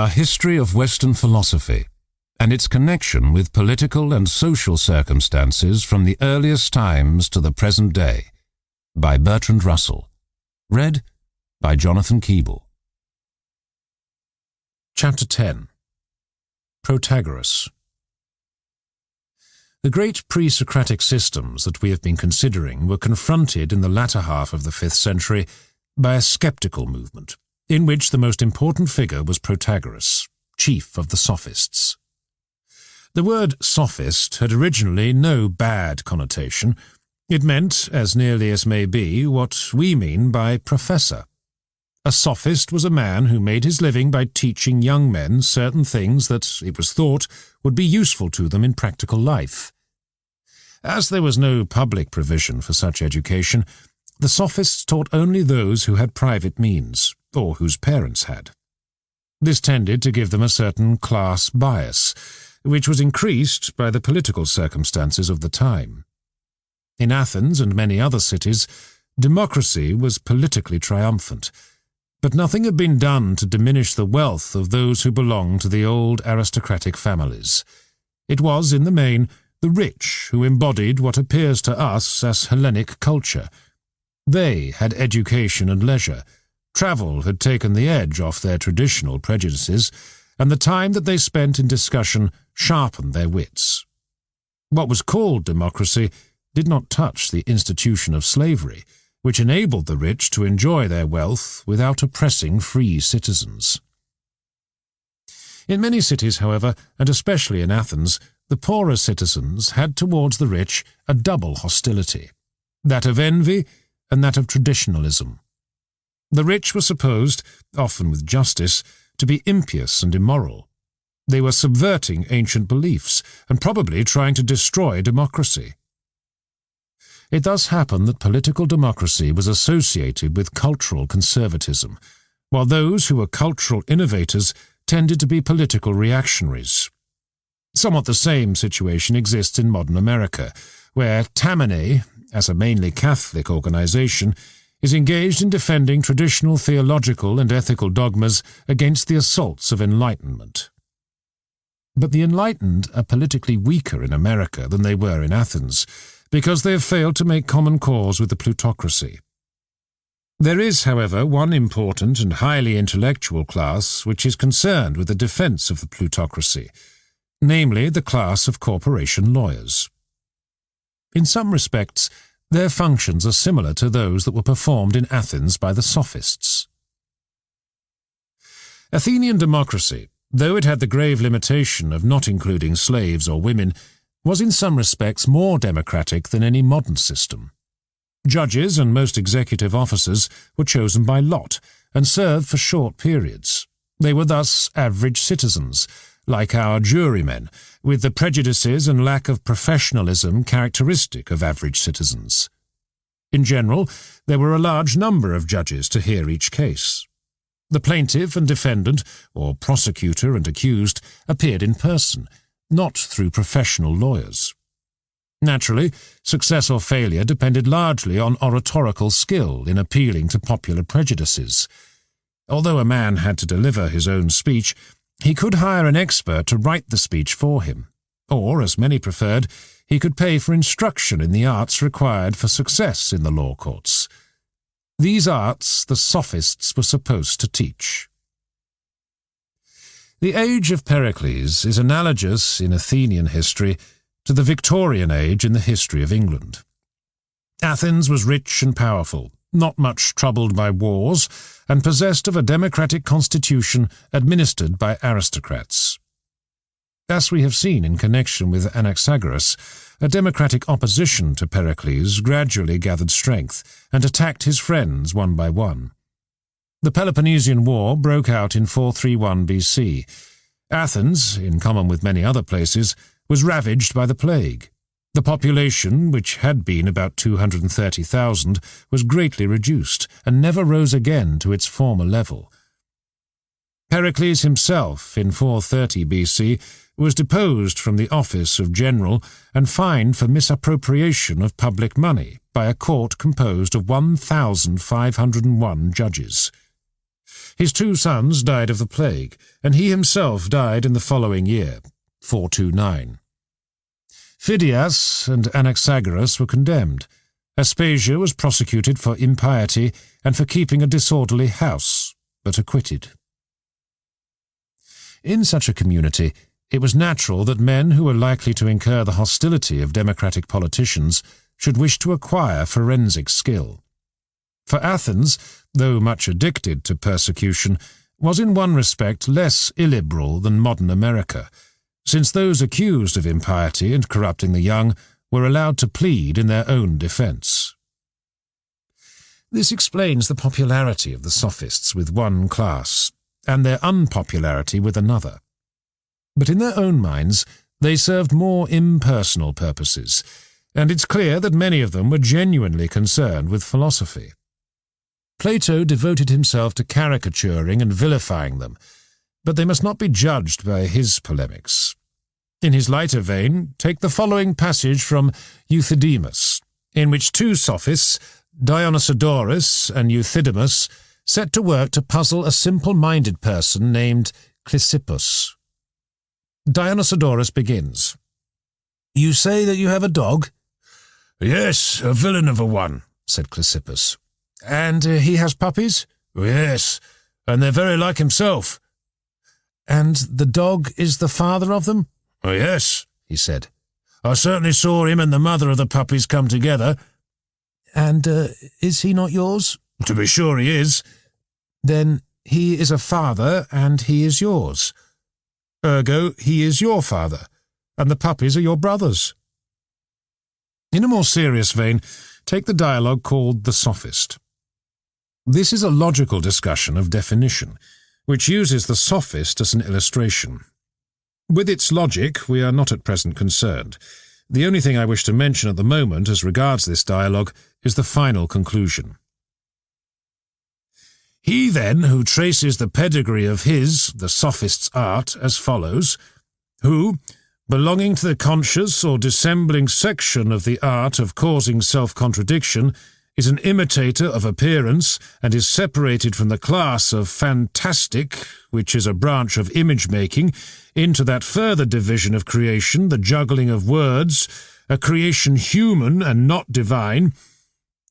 A History of Western Philosophy, and its connection with political and social circumstances from the earliest times to the present day, by Bertrand Russell. Read by Jonathan Keeble. Chapter 10. Protagoras. The great pre-Socratic systems that we have been considering were confronted in the latter half of the 5th century by a skeptical movement, in which the most important figure was Protagoras, chief of the Sophists. The word sophist had originally no bad connotation. It meant, as nearly as may be, what we mean by professor. A sophist was a man who made his living by teaching young men certain things that, it was thought, would be useful to them in practical life. As there was no public provision for such education, the sophists taught only those who had private means, or whose parents had. This tended to give them a certain class bias, which was increased by the political circumstances of the time. In Athens and many other cities, democracy was politically triumphant, but nothing had been done to diminish the wealth of those who belonged to the old aristocratic families. It was, in the main, the rich who embodied what appears to us as Hellenic culture. They had education and leisure. Travel had taken the edge off their traditional prejudices, and the time that they spent in discussion sharpened their wits. What was called democracy did not touch the institution of slavery, which enabled the rich to enjoy their wealth without oppressing free citizens. In many cities, however, and especially in Athens, the poorer citizens had towards the rich a double hostility, that of envy and that of traditionalism. The rich were supposed, often with justice, to be impious and immoral. They were subverting ancient beliefs and probably trying to destroy democracy. It thus happened that political democracy was associated with cultural conservatism, while those who were cultural innovators tended to be political reactionaries. Somewhat the same situation exists in modern America, where Tammany, as a mainly Catholic organization, is engaged in defending traditional theological and ethical dogmas against the assaults of enlightenment. But the enlightened are politically weaker in America than they were in Athens, because they have failed to make common cause with the plutocracy. There is, however, one important and highly intellectual class which is concerned with the defense of the plutocracy, namely the class of corporation lawyers. In some respects, their functions are similar to those that were performed in Athens by the sophists. Athenian democracy, though it had the grave limitation of not including slaves or women, was in some respects more democratic than any modern system. Judges and most executive officers were chosen by lot and served for short periods. They were thus average citizens, like our jurymen, with the prejudices and lack of professionalism characteristic of average citizens. In general, there were a large number of judges to hear each case. The plaintiff and defendant, or prosecutor and accused, appeared in person, not through professional lawyers. Naturally, success or failure depended largely on oratorical skill in appealing to popular prejudices. Although a man had to deliver his own speech, he could hire an expert to write the speech for him, or, as many preferred, he could pay for instruction in the arts required for success in the law courts. These arts the sophists were supposed to teach. The age of Pericles is analogous in Athenian history to the Victorian age in the history of England. Athens was rich and powerful, not much troubled by wars, and possessed of a democratic constitution administered by aristocrats. As we have seen in connection with Anaxagoras, a democratic opposition to Pericles gradually gathered strength and attacked his friends one by one. The Peloponnesian War broke out in 431 BC. Athens, in common with many other places, was ravaged by the plague. The population, which had been about 230,000, was greatly reduced and never rose again to its former level. Pericles himself, in 430 BC, was deposed from the office of general and fined for misappropriation of public money by a court composed of 1,501 judges. His 2 sons died of the plague, and he himself died in the following year, 429. Phidias and Anaxagoras were condemned. Aspasia was prosecuted for impiety and for keeping a disorderly house, but acquitted. In such a community, it was natural that men who were likely to incur the hostility of democratic politicians should wish to acquire forensic skill. For Athens, though much addicted to persecution, was in one respect less illiberal than modern America, since those accused of impiety and corrupting the young were allowed to plead in their own defense. This explains the popularity of the sophists with one class, and their unpopularity with another. But in their own minds, they served more impersonal purposes, and it's clear that many of them were genuinely concerned with philosophy. Plato devoted himself to caricaturing and vilifying them, but they must not be judged by his polemics. In his lighter vein, take the following passage from Euthydemus, in which 2 sophists, Dionysodorus and Euthydemus, set to work to puzzle a simple-minded person named Chrysippus. Dionysodorus begins, "You say that you have a dog?" "Yes, a villain of a one," said Chrysippus. "And he has puppies?" "Yes, and they're very like himself." "And the dog is the father of them?" "Oh, yes," he said. "I certainly saw him and the mother of the puppies come together." "And is he not yours?" "To be sure he is." "Then he is a father and he is yours. Ergo, he is your father, and the puppies are your brothers." In a more serious vein, take the dialogue called The Sophist. This is a logical discussion of definition, which uses the sophist as an illustration. With its logic, we are not at present concerned. The only thing I wish to mention at the moment as regards this dialogue is the final conclusion. "He, then, who traces the pedigree of his, the sophist's art, as follows, who, belonging to the conscious or dissembling section of the art of causing self-contradiction, is an imitator of appearance, and is separated from the class of fantastic, which is a branch of image-making, into that further division of creation, the juggling of words, a creation human and not divine.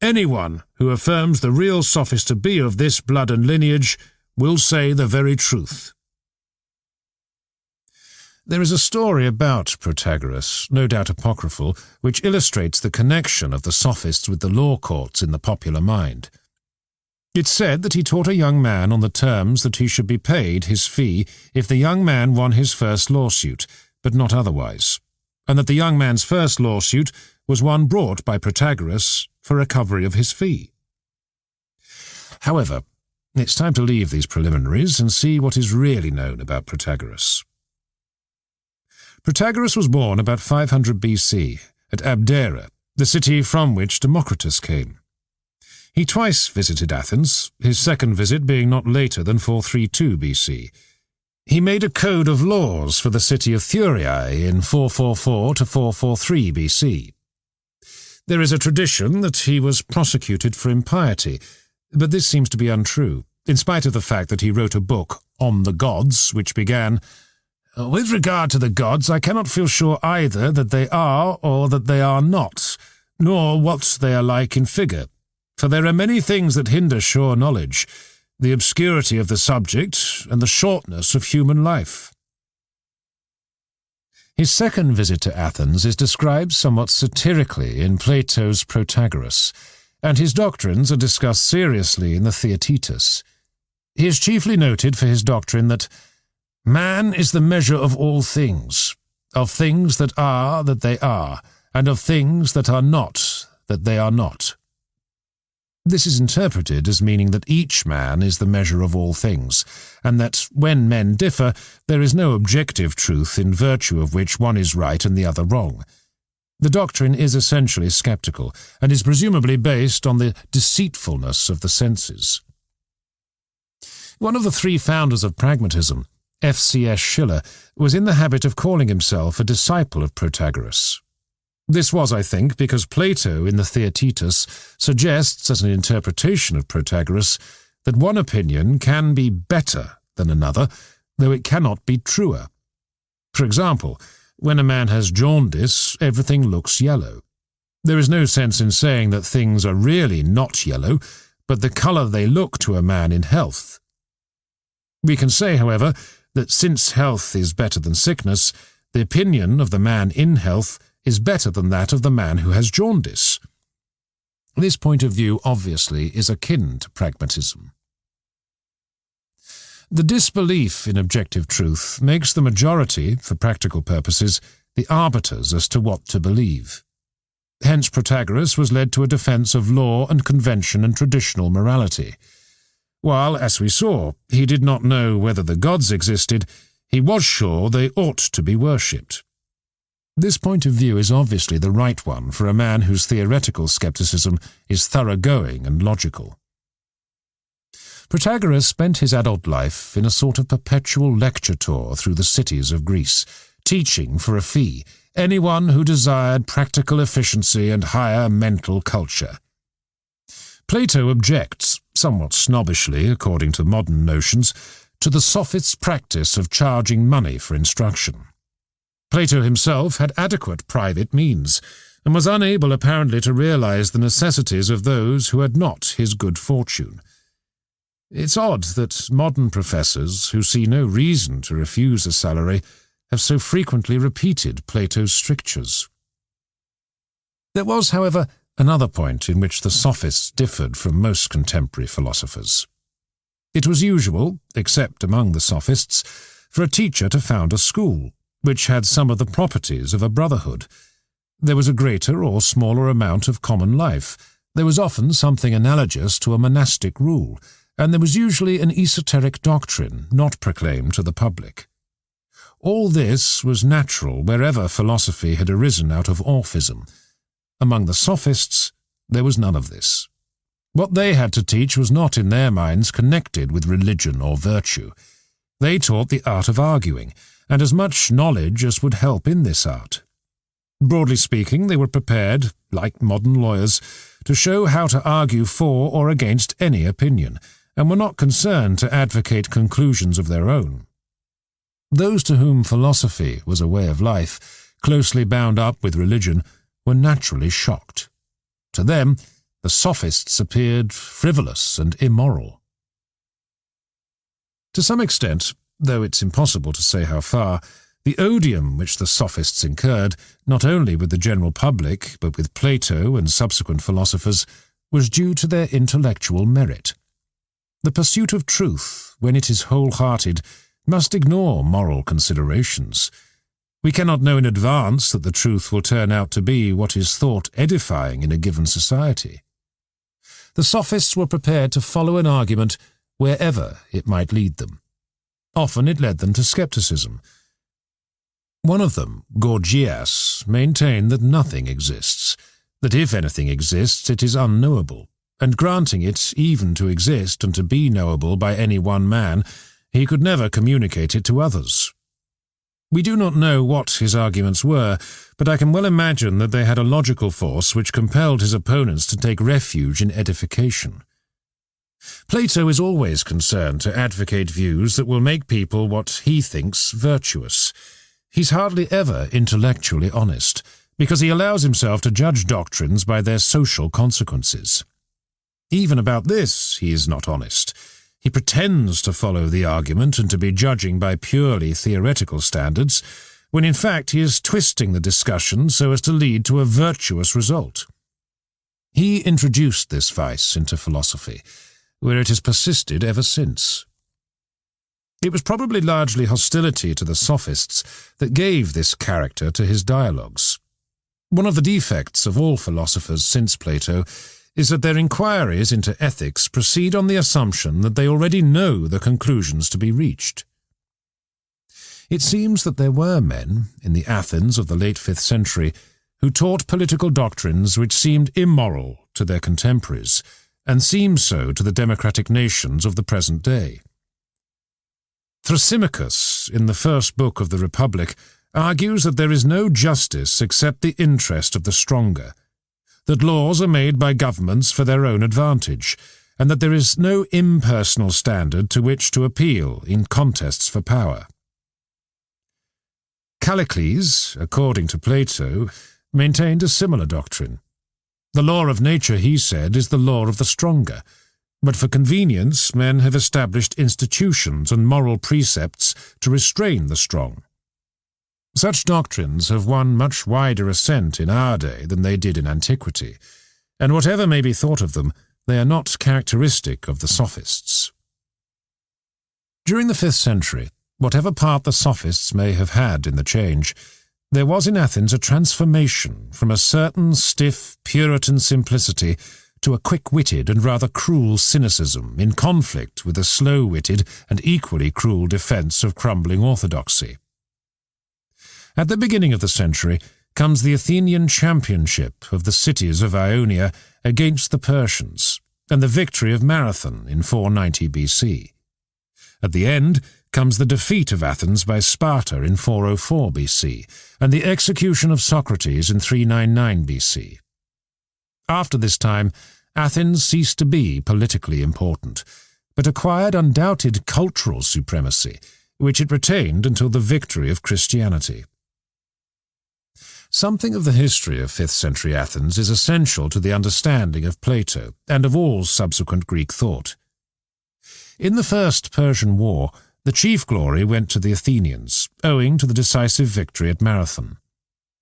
Anyone who affirms the real sophist to be of this blood and lineage will say the very truth." There is a story about Protagoras, no doubt apocryphal, which illustrates the connection of the sophists with the law courts in the popular mind. It's said that he taught a young man on the terms that he should be paid his fee if the young man won his first lawsuit, but not otherwise, and that the young man's first lawsuit was one brought by Protagoras for recovery of his fee. However, it's time to leave these preliminaries and see what is really known about Protagoras. Protagoras was born about 500 BC at Abdera, the city from which Democritus came. He twice visited Athens, his second visit being not later than 432 BC. He made a code of laws for the city of Thurii in 444 to 443 BC. There is a tradition that he was prosecuted for impiety, but this seems to be untrue, in spite of the fact that he wrote a book on the gods, which began, "With regard to the gods, I cannot feel sure either that they are or that they are not, nor what they are like in figure. For there are many things that hinder sure knowledge, the obscurity of the subject and the shortness of human life." His second visit to Athens is described somewhat satirically in Plato's Protagoras, and his doctrines are discussed seriously in the Theaetetus. He is chiefly noted for his doctrine that man is the measure of all things, of things that they are, and of things that are not, that they are not. This is interpreted as meaning that each man is the measure of all things, and that when men differ, there is no objective truth in virtue of which one is right and the other wrong. The doctrine is essentially skeptical, and is presumably based on the deceitfulness of the senses. One of the 3 founders of pragmatism, F.C.S. Schiller, was in the habit of calling himself a disciple of Protagoras. This was, I think, because Plato in the Theaetetus suggests as an interpretation of Protagoras that one opinion can be better than another, though it cannot be truer. For example, when a man has jaundice, everything looks yellow. There is no sense in saying that things are really not yellow, but the colour they look to a man in health. We can say, however, that since health is better than sickness, the opinion of the man in health is better than that of the man who has jaundice. This point of view obviously is akin to pragmatism. The disbelief in objective truth makes the majority, for practical purposes, the arbiters as to what to believe. Hence Protagoras was led to a defence of law and convention and traditional morality. While, as we saw, he did not know whether the gods existed, he was sure they ought to be worshipped. This point of view is obviously the right one for a man whose theoretical skepticism is thoroughgoing and logical. Protagoras spent his adult life in a sort of perpetual lecture tour through the cities of Greece, teaching for a fee anyone who desired practical efficiency and higher mental culture. Plato objects, somewhat snobbishly according to modern notions, to the sophists' practice of charging money for instruction. Plato himself had adequate private means, and was unable apparently to realize the necessities of those who had not his good fortune. It's odd that modern professors, who see no reason to refuse a salary, have so frequently repeated Plato's strictures. There was, however, another point in which the sophists differed from most contemporary philosophers. It was usual, except among the sophists, for a teacher to found a school, which had some of the properties of a brotherhood. There was a greater or smaller amount of common life, there was often something analogous to a monastic rule, and there was usually an esoteric doctrine not proclaimed to the public. All this was natural wherever philosophy had arisen out of orphism. Among the sophists, there was none of this. What they had to teach was not in their minds connected with religion or virtue. They taught the art of arguing, and as much knowledge as would help in this art. Broadly speaking, they were prepared, like modern lawyers, to show how to argue for or against any opinion, and were not concerned to advocate conclusions of their own. Those to whom philosophy was a way of life, closely bound up with religion, were naturally shocked. To them, the sophists appeared frivolous and immoral. To some extent, though it's impossible to say how far, the odium which the sophists incurred, not only with the general public, but with Plato and subsequent philosophers, was due to their intellectual merit. The pursuit of truth, when it is wholehearted, must ignore moral considerations. We cannot know in advance that the truth will turn out to be what is thought edifying in a given society. The sophists were prepared to follow an argument wherever it might lead them. Often it led them to skepticism. One of them, Gorgias, maintained that nothing exists, that if anything exists it is unknowable, and granting it even to exist and to be knowable by any one man, he could never communicate it to others. We do not know what his arguments were, but I can well imagine that they had a logical force which compelled his opponents to take refuge in edification. Plato is always concerned to advocate views that will make people what he thinks virtuous. He's hardly ever intellectually honest, because he allows himself to judge doctrines by their social consequences. Even about this he is not honest. He pretends to follow the argument and to be judging by purely theoretical standards, when in fact he is twisting the discussion so as to lead to a virtuous result. He introduced this vice into philosophy, where it has persisted ever since. It was probably largely hostility to the sophists that gave this character to his dialogues. One of the defects of all philosophers since Plato is that their inquiries into ethics proceed on the assumption that they already know the conclusions to be reached. It seems that there were men, in the Athens of the late 5th century, who taught political doctrines which seemed immoral to their contemporaries, and seem so to the democratic nations of the present day. Thrasymachus, in the first book of the Republic, argues that there is no justice except the interest of the stronger, that laws are made by governments for their own advantage, and that there is no impersonal standard to which to appeal in contests for power. Callicles, according to Plato, maintained a similar doctrine. The law of nature, he said, is the law of the stronger, but for convenience men have established institutions and moral precepts to restrain the strong. Such doctrines have won much wider assent in our day than they did in antiquity, and whatever may be thought of them, they are not characteristic of the Sophists. During the 5th century, whatever part the Sophists may have had in the change, there was in Athens a transformation from a certain stiff Puritan simplicity to a quick-witted and rather cruel cynicism in conflict with a slow-witted and equally cruel defence of crumbling orthodoxy. At the beginning of the century comes the Athenian championship of the cities of Ionia against the Persians, and the victory of Marathon in 490 BC. At the end comes the defeat of Athens by Sparta in 404 BC, and the execution of Socrates in 399 BC. After this time, Athens ceased to be politically important, but acquired undoubted cultural supremacy, which it retained until the victory of Christianity. Something of the history of 5th century Athens is essential to the understanding of Plato and of all subsequent Greek thought. In the First Persian War, the chief glory went to the Athenians, owing to the decisive victory at Marathon.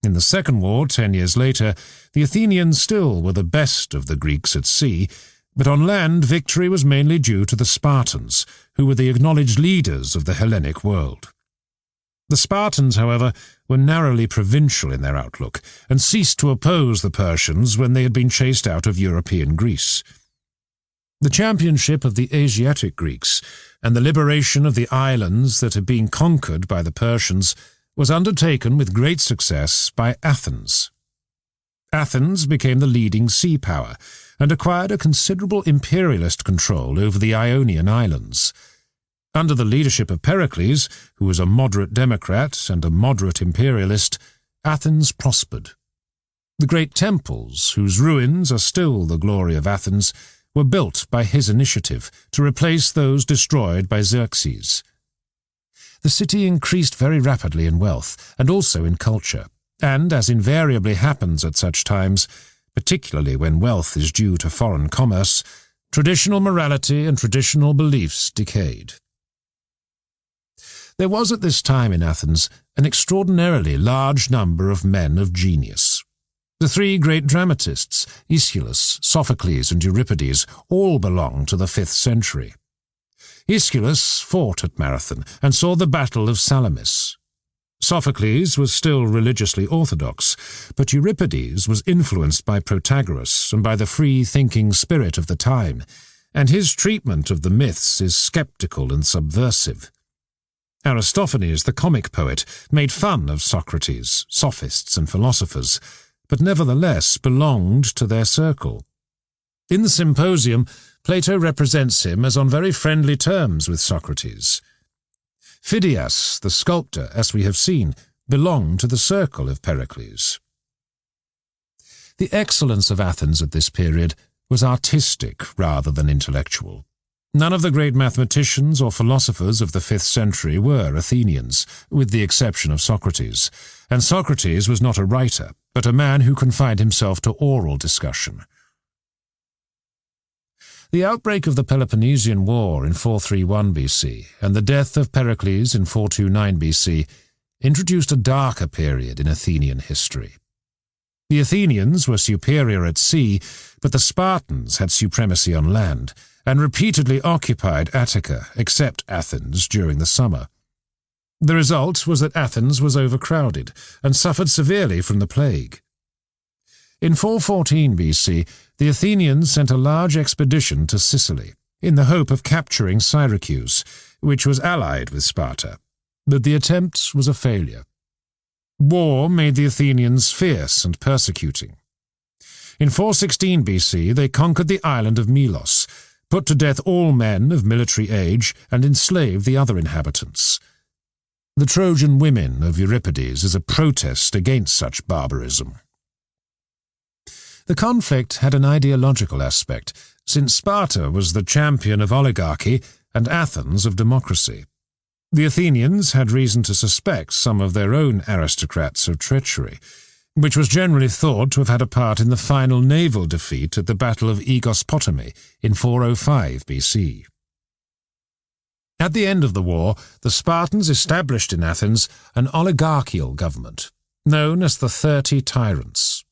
In the Second War, 10 years later, the Athenians still were the best of the Greeks at sea, but on land victory was mainly due to the Spartans, who were the acknowledged leaders of the Hellenic world. The Spartans, however, were narrowly provincial in their outlook, and ceased to oppose the Persians when they had been chased out of European Greece. The championship of the Asiatic Greeks and the liberation of the islands that had been conquered by the Persians was undertaken with great success by Athens. Athens became the leading sea power and acquired a considerable imperialist control over the Ionian islands. Under the leadership of Pericles, who was a moderate democrat and a moderate imperialist, Athens prospered. The great temples, whose ruins are still the glory of Athens, were built by his initiative to replace those destroyed by Xerxes. The city increased very rapidly in wealth and also in culture, and, as invariably happens at such times, particularly when wealth is due to foreign commerce, traditional morality and traditional beliefs decayed. There was at this time in Athens an extraordinarily large number of men of genius. The 3 great dramatists, Aeschylus, Sophocles, and Euripides, all belonged to the 5th century. Aeschylus fought at Marathon and saw the Battle of Salamis. Sophocles was still religiously orthodox, but Euripides was influenced by Protagoras and by the free-thinking spirit of the time, and his treatment of the myths is sceptical and subversive. Aristophanes, the comic poet, made fun of Socrates, sophists, and philosophers, but nevertheless belonged to their circle. In the Symposium, Plato represents him as on very friendly terms with Socrates. Phidias, the sculptor, as we have seen, belonged to the circle of Pericles. The excellence of Athens at this period was artistic rather than intellectual. None of the great mathematicians or philosophers of the 5th century were Athenians, with the exception of Socrates, and Socrates was not a writer, but a man who confined himself to oral discussion. The outbreak of the Peloponnesian War in 431 BC and the death of Pericles in 429 BC introduced a darker period in Athenian history. The Athenians were superior at sea, but the Spartans had supremacy on land, and repeatedly occupied Attica, except Athens, during the summer. The result was that Athens was overcrowded and suffered severely from the plague. In 414 BC, the Athenians sent a large expedition to Sicily, in the hope of capturing Syracuse, which was allied with Sparta, but the attempt was a failure. War made the Athenians fierce and persecuting. In 416 BC, they conquered the island of Melos, put to death all men of military age, and enslaved the other inhabitants. The Trojan women of Euripides is a protest against such barbarism. The conflict had an ideological aspect, since Sparta was the champion of oligarchy and Athens of democracy. The Athenians had reason to suspect some of their own aristocrats of treachery, which was generally thought to have had a part in the final naval defeat at the Battle of Aegospotami in 405 BC. At the end of the war, the Spartans established in Athens an oligarchical government, known as the 30 Tyrants.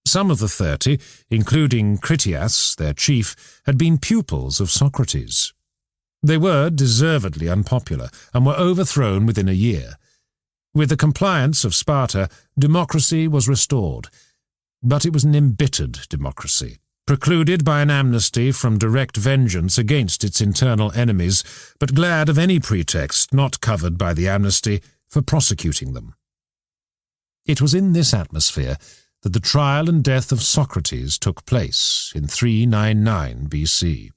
Some of the 30, including Critias, their chief, had been pupils of Socrates. They were deservedly unpopular and were overthrown within a year. With the compliance of Sparta, democracy was restored, but it was an embittered democracy, precluded by an amnesty from direct vengeance against its internal enemies, but glad of any pretext not covered by the amnesty for prosecuting them. It was in this atmosphere that the trial and death of Socrates took place in 399 BC.